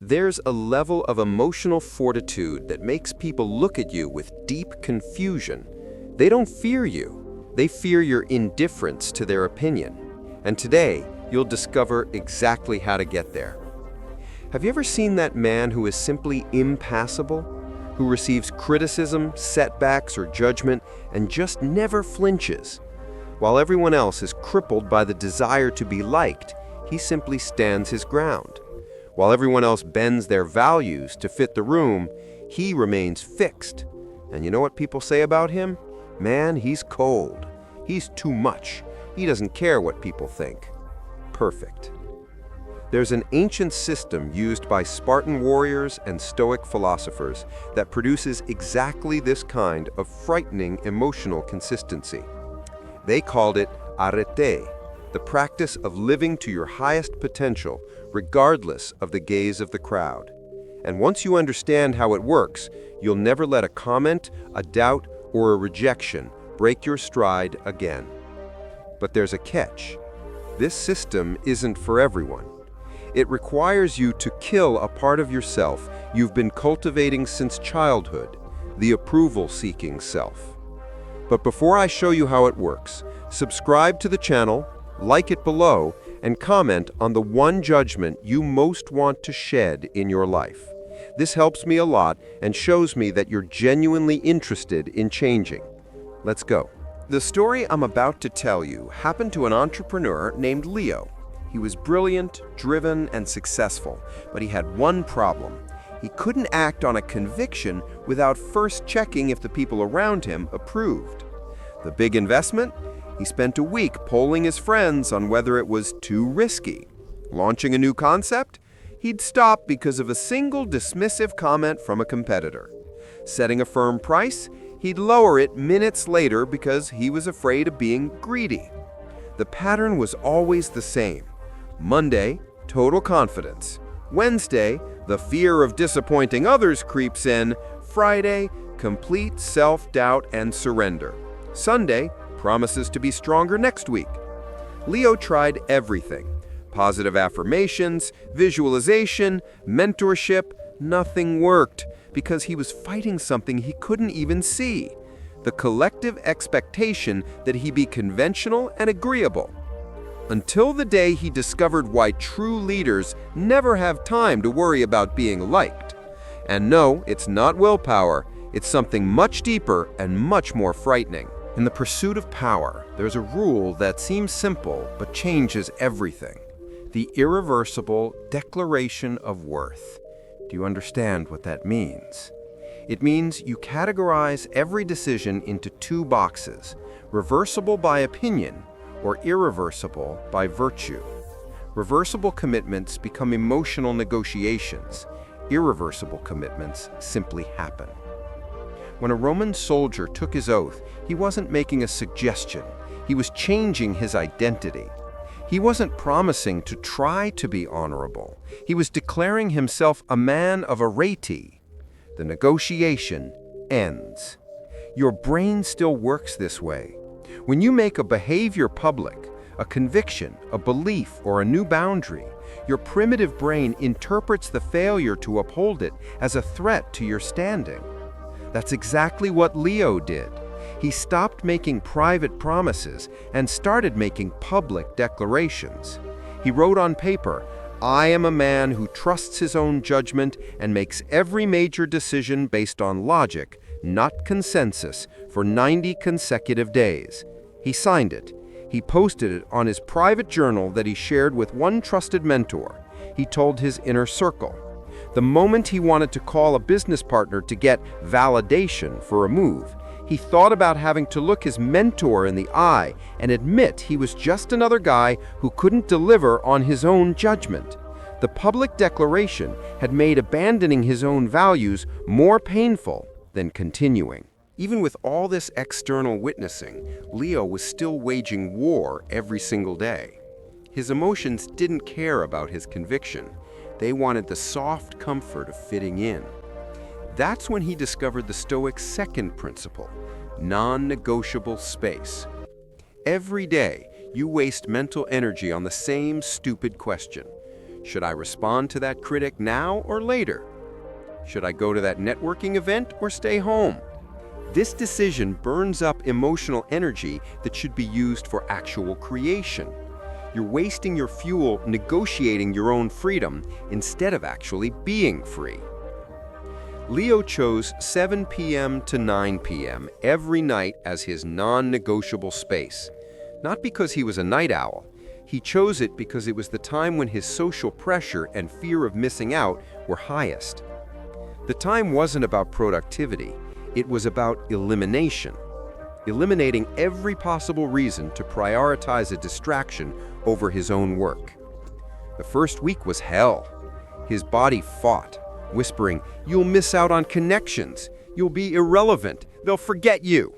There's a level of emotional fortitude that makes people look at you with deep confusion. They don't fear you. They fear your indifference to their opinion. And today, you'll discover exactly how to get there. Have you ever seen that man who is simply impassible? Who receives criticism, setbacks, or judgment and just never flinches? While everyone else is crippled by the desire to be liked, he simply stands his ground. While everyone else bends their values to fit the room, he remains fixed. And you know what people say about him? Man, he's cold. He's too much. He doesn't care what people think. Perfect. There's an ancient system used by Spartan warriors and Stoic philosophers that produces exactly this kind of frightening emotional consistency. They called it arete, the practice of living to your highest potential, regardless of the gaze of the crowd. And once you understand how it works, you'll never let a comment, a doubt, or a rejection break your stride again. But there's a catch. This system isn't for everyone. It requires you to kill a part of yourself you've been cultivating since childhood, the approval-seeking self. But before I show you how it works, subscribe to the channel, like it below, and comment on the one judgment you most want to shed in your life. This helps me a lot and shows me that you're genuinely interested in changing. Let's go. The story I'm about to tell you happened to an entrepreneur named Leo. He was brilliant, driven, and successful, but he had one problem. He couldn't act on a conviction without first checking if the people around him approved. The big investment? He spent a week polling his friends on whether it was too risky. Launching a new concept? He'd stop because of a single dismissive comment from a competitor. Setting a firm price? He'd lower it minutes later because he was afraid of being greedy. The pattern was always the same. Monday, total confidence. Wednesday, the fear of disappointing others creeps in. Friday, complete self-doubt and surrender. Sunday, promises to be stronger next week. Leo tried everything. Positive affirmations, visualization, mentorship, nothing worked because he was fighting something he couldn't even see. The collective expectation that he be conventional and agreeable. Until the day he discovered why true leaders never have time to worry about being liked. And no, it's not willpower. It's something much deeper and much more frightening. In the pursuit of power, there's a rule that seems simple but changes everything. The irreversible declaration of worth. Do you understand what that means? It means you categorize every decision into two boxes, reversible by opinion or irreversible by virtue. Reversible commitments become emotional negotiations. Irreversible commitments simply happen. When a Roman soldier took his oath, he wasn't making a suggestion. He was changing his identity. He wasn't promising to try to be honorable. He was declaring himself a man of arete. The negotiation ends. Your brain still works this way. When you make a behavior public, a conviction, a belief, or a new boundary, your primitive brain interprets the failure to uphold it as a threat to your standing. That's exactly what Leo did. He stopped making private promises and started making public declarations. He wrote on paper, "I am a man who trusts his own judgment and makes every major decision based on logic, not consensus, for 90 consecutive days." He signed it. He posted it on his private journal that he shared with one trusted mentor. He told his inner circle. The moment he wanted to call a business partner to get validation for a move, he thought about having to look his mentor in the eye and admit he was just another guy who couldn't deliver on his own judgment. The public declaration had made abandoning his own values more painful than continuing. Even with all this external witnessing, Leo was still waging war every single day. His emotions didn't care about his conviction. They wanted the soft comfort of fitting in. That's when he discovered the Stoics' second principle, non-negotiable space. Every day, you waste mental energy on the same stupid question. Should I respond to that critic now or later? Should I go to that networking event or stay home? This decision burns up emotional energy that should be used for actual creation. You're wasting your fuel negotiating your own freedom instead of actually being free. Leo chose 7 p.m. to 9 p.m. every night as his non-negotiable space. Not because he was a night owl. He chose it because it was the time when his social pressure and fear of missing out were highest. The time wasn't about productivity. It was about elimination. Eliminating every possible reason to prioritize a distraction over his own work. The first week was hell. His body fought, whispering, "You'll miss out on connections. You'll be irrelevant. They'll forget you."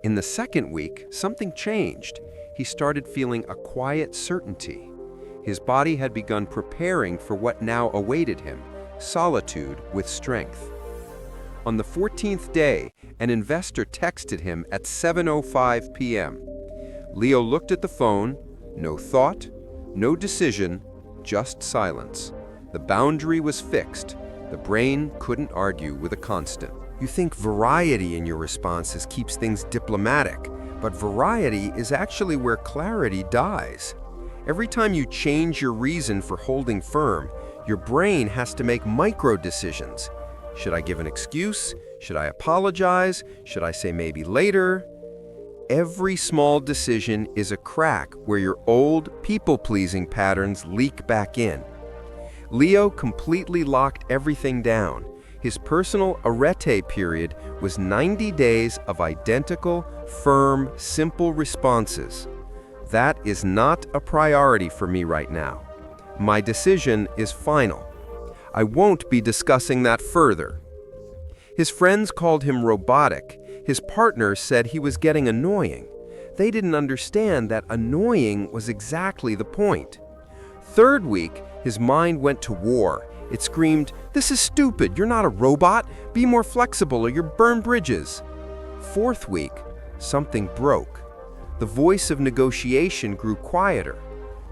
In the second week, something changed. He started feeling a quiet certainty. His body had begun preparing for what now awaited him, solitude with strength. On the 14th day, an investor texted him at 7:05 p.m. Leo looked at the phone, no thought, no decision, just silence. The boundary was fixed. The brain couldn't argue with a constant. You think variety in your responses keeps things diplomatic, but variety is actually where clarity dies. Every time you change your reason for holding firm, your brain has to make micro-decisions. Should I give an excuse? Should I apologize? Should I say maybe later? Every small decision is a crack where your old people-pleasing patterns leak back in. Leo completely locked everything down. His personal arete period was 90 days of identical, firm, simple responses. That is not a priority for me right now. My decision is final. I won't be discussing that further. His friends called him robotic. His partner said he was getting annoying. They didn't understand that annoying was exactly the point. Third week, his mind went to war. It screamed, "This is stupid. You're not a robot. Be more flexible or you'll burn bridges." Fourth week, something broke. The voice of negotiation grew quieter.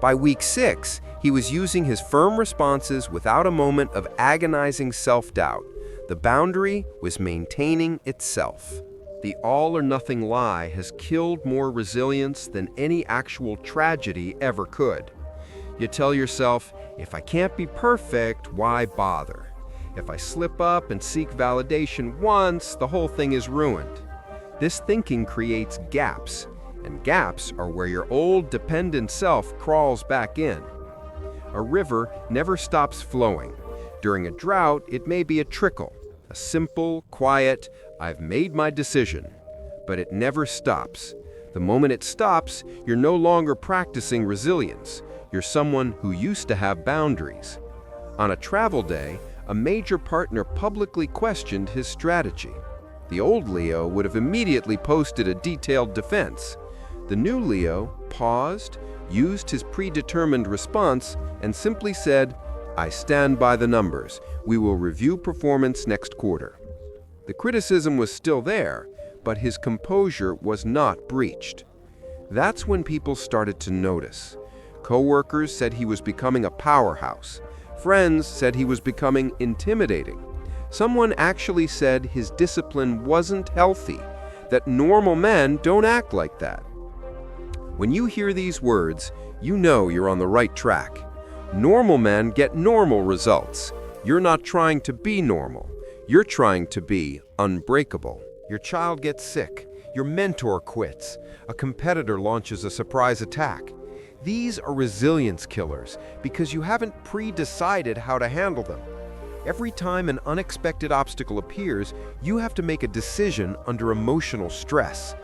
By week 6, he was using his firm responses without a moment of agonizing self-doubt. The boundary was maintaining itself. The all-or-nothing lie has killed more resilience than any actual tragedy ever could. You tell yourself, if I can't be perfect, why bother? If I slip up and seek validation once, the whole thing is ruined. This thinking creates gaps, and gaps are where your old dependent self crawls back in. A river never stops flowing. During a drought, it may be a trickle, a simple, quiet, "I've made my decision," but it never stops. The moment it stops, you're no longer practicing resilience. You're someone who used to have boundaries. On a travel day, a major partner publicly questioned his strategy. The old Leo would have immediately posted a detailed defense. The new Leo paused, used his predetermined response, and simply said, "I stand by the numbers. We will review performance next quarter." The criticism was still there, but his composure was not breached. That's when people started to notice. Coworkers said he was becoming a powerhouse. Friends said he was becoming intimidating. Someone actually said his discipline wasn't healthy, that normal men don't act like that. When you hear these words, you know you're on the right track. Normal men get normal results. You're not trying to be normal. You're trying to be unbreakable. Your child gets sick. Your mentor quits. A competitor launches a surprise attack. These are resilience killers because you haven't pre-decided how to handle them. Every time an unexpected obstacle appears, you have to make a decision under emotional stress.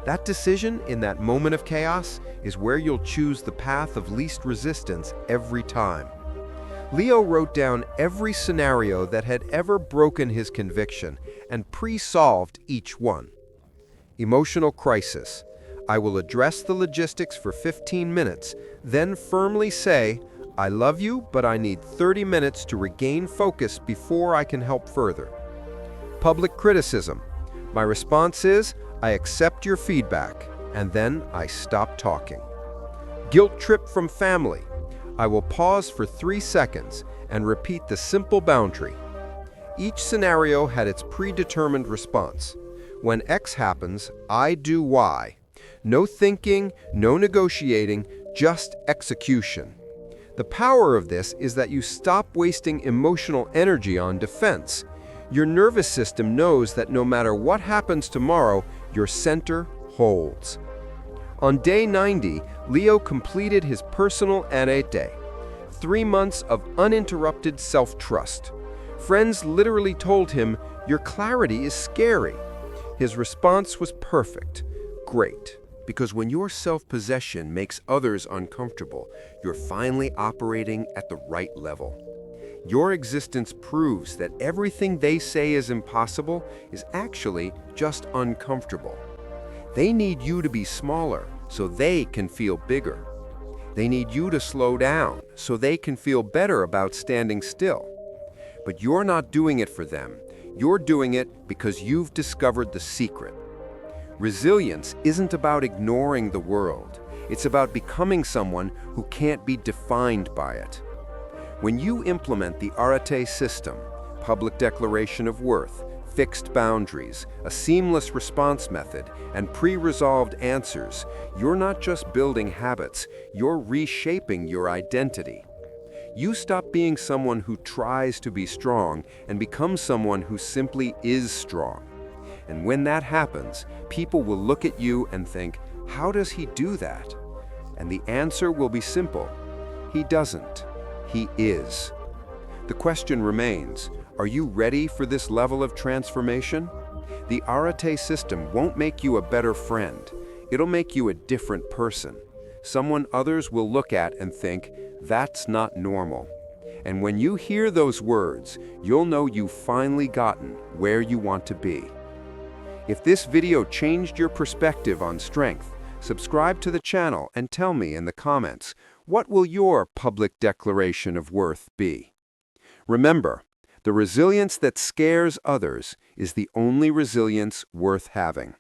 That decision in that moment of chaos is where you'll choose the path of least resistance every time. Leo wrote down every scenario that had ever broken his conviction and pre-solved each one. Emotional crisis. I will address the logistics for 15 minutes, then firmly say, "I love you, but I need 30 minutes to regain focus before I can help further." Public criticism. My response is, "I accept your feedback," and then I stop talking. Guilt trip from family. I will pause for 3 seconds and repeat the simple boundary. Each scenario had its predetermined response. When X happens, I do Y. No thinking, no negotiating, just execution. The power of this is that you stop wasting emotional energy on defense. Your nervous system knows that no matter what happens tomorrow, your center holds. On day 90, Leo completed his personal arete, 3 months of uninterrupted self-trust. Friends literally told him, "Your clarity is scary." His response was perfect. Great. Because when your self-possession makes others uncomfortable, you're finally operating at the right level. Your existence proves that everything they say is impossible is actually just uncomfortable. They need you to be smaller so they can feel bigger. They need you to slow down so they can feel better about standing still. But you're not doing it for them. You're doing it because you've discovered the secret. Resilience isn't about ignoring the world. It's about becoming someone who can't be defined by it. When you implement the arete system, public declaration of worth, fixed boundaries, a seamless response method, and pre-resolved answers, you're not just building habits, you're reshaping your identity. You stop being someone who tries to be strong and become someone who simply is strong. And when that happens, people will look at you and think, "How does he do that?" And the answer will be simple. He doesn't. He is. The question remains, are you ready for this level of transformation? The arete system won't make you a better friend. It'll make you a different person. Someone others will look at and think, "That's not normal." And when you hear those words, you'll know you've finally gotten where you want to be. If this video changed your perspective on strength, subscribe to the channel and tell me in the comments, what will your public declaration of worth be? Remember, the resilience that scares others is the only resilience worth having.